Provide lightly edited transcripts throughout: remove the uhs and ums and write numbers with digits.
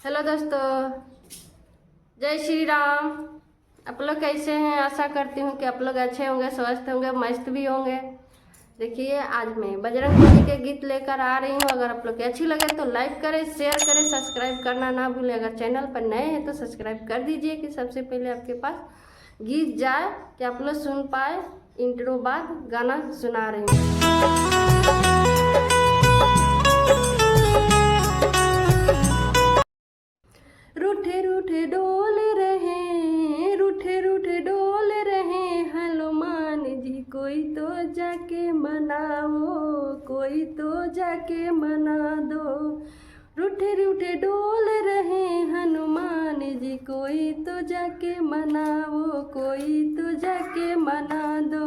Hello दोस्तों, जय श्री राम। आप लोग कैसे हैं? आशा करती हूँ कि आप लोग अच्छे होंगे, स्वस्थ होंगे, मस्त भी होंगे। देखिए, आज मैं बजरंगबली के गीत लेकर आ रही हूँ। अगर आप लोग की अच्छी लगे तो लाइक करें, शेयर करें, सब्सक्राइब करना ना भूलें। अगर चैनल पर नए हैं तो सब्सक्राइब कर दीजिए कि सबसे पहले आपके पास गीत जाए कि आप लोग सुन पाए। इंट्रो बाद गाना सुना रही हूँ। रूठे रूठे डोल रहे, रूठे रूठे डोल रहे हनुमान जी। कोई तो जाके मनाओ, कोई तो जाके मना दो। रूठे रूठे डोल रहे हनुमान जी। कोई तो जाके मनाओ, कोई तो जाके मना दो।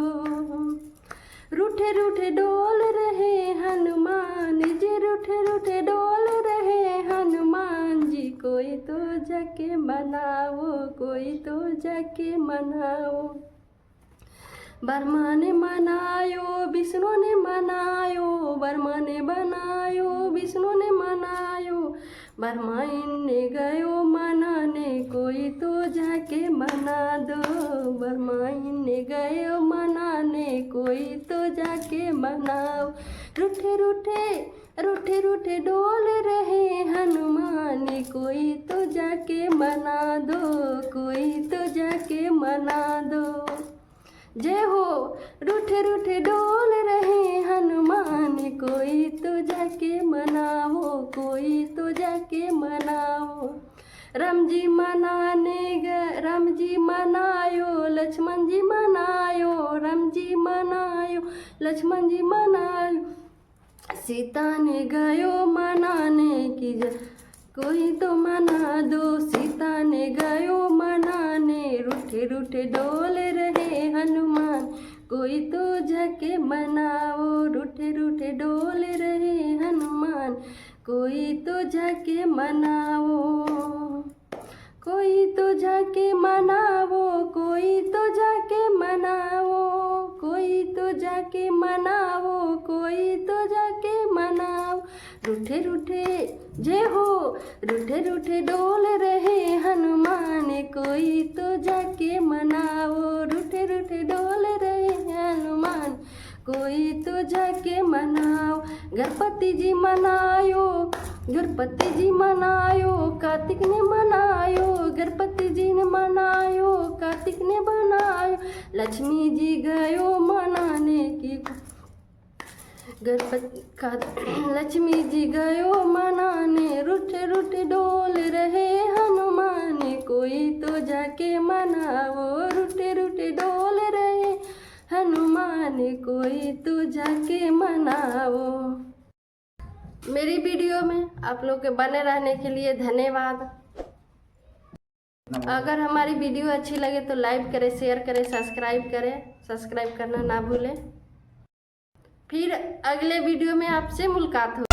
रूठे रूठे डोल रहे हनुमान जी, रूठे रूठे डोल रहे हनुमान जी। कोई तो जाके मनाओ, कोई तो जाके मनाओ। ब्रह्मा ने मनायो, विष्णु ने मनायो, ब्रह्मा ने बनायो, विष्णु ने मनायो। ब्रह्मा ने गयो मनाने, कोई तो जाके मना दो। ब्रह्मा ने गयो मनाने, कोई तो जाके मनाओ। रूठे रूठे रूठे रूठे डोल रहे हनुमान, कोई तो जाके मना दो, कोई तो जाके मना दो। जय हो। रूठे रूठे डोल रहे हनुमान, कोई तो जाके मनाओ, कोई तो जाके मनाओ। राम जी मनाने गए, राम जी मनायो, लक्ष्मण जी मनायो, राम जी मनायो, लक्ष्मण जी मनायो। सीता ने गयो मनाने की कोई तो मना दो। सीता ने गयो मनाने, रूठे रूठे डोल रहे हनुमान, कोई तो जाके मनाओ। रूठे रूठे डोल रहे हनुमान, कोई तो जाके मनाओ, कोई तो जाके मनाओ, कोई तो जाके मनाओ, कोई तो जाके मनाओ, कोई तो जाके मनाओ। रूठे रूठे जय हो। रूठे रूठे डोल रहे हनुमान, कोई तो जाके मनाओ। रूठे रूठे डोल रहे हनुमान, कोई तो जाके मनाओ। गणपति जी मनायो, गणपति जी मनायो, कार्तिक ने मनायो, गणपति जी ने मनायो, कार्तिक ने बनायो। लक्ष्मी जी गयो मनाने की लक्ष्मी जी गयो मनाने। रूठे रूठे डोल रहे हनुमान, कोई तो जाके मनाओ। रूठे रूठे डोल रहे हनुमान, कोई तो जाके मनाओ। मेरी वीडियो में आप लोग के बने रहने के लिए धन्यवाद। अगर हमारी वीडियो अच्छी लगे तो लाइक करें, शेयर करें, सब्सक्राइब करें। सब्सक्राइब करना ना भूलें। फिर अगले वीडियो में आपसे मुलाकात हो।